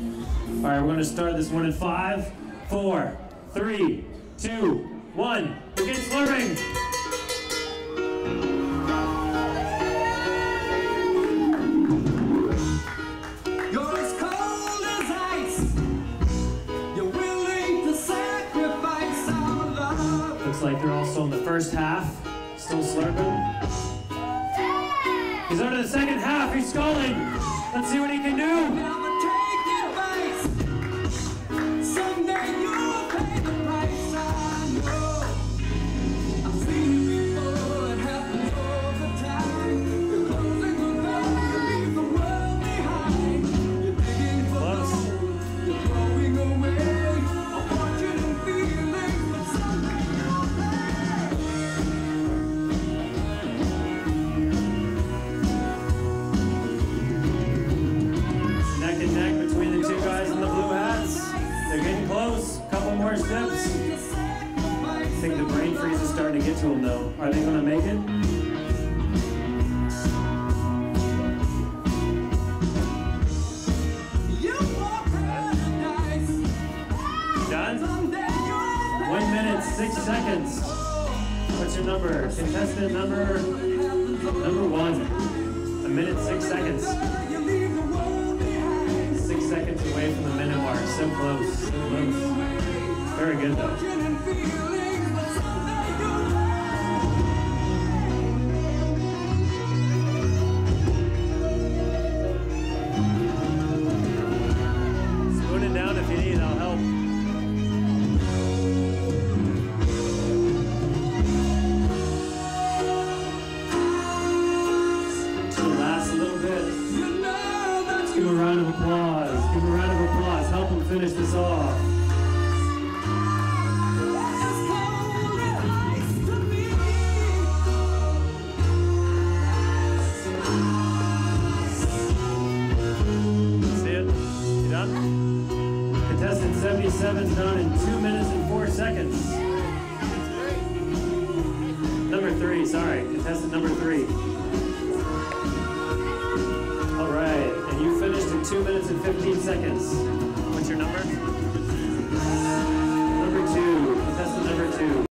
All right, we're going to start this one in 5, 4, 3, 2, 1. Begin slurping. You're as cold as ice. You're willing to sacrifice our love. Looks like they're also in the first half, still slurping. He's on to the second half. He's sculling. Let's see what he can do. Never take advice. Someday you'll pay the price. I know. I've seen it before. It happens all the time. You're closing the door. You leave the world behind. You're digging for Close. gold. You're throwing away a fortune feeling, but someday you'll pay. Neck and neck between the two guys in the blue hats. They're getting close. Couple more steps. I think the brain freeze is starting to get to them though. Are they going to make it? Done? 1 minute, 6 seconds. What's your number? Contestant number 1. 1 minute, 6 seconds. 6 seconds away from the minute mark. So close. So close. Very good though. Spoon it down if you need, I'll help. To the last little bit. Let's give him a round of applause. Give him a round of applause. Help him finish this off. See it? You done? Contestant 77's done in 2 minutes and 4 seconds. Number 3, sorry. Contestant number 3. All right, and you finished in 2 minutes and 15 seconds. What's your number? Number 2, contestant number 2.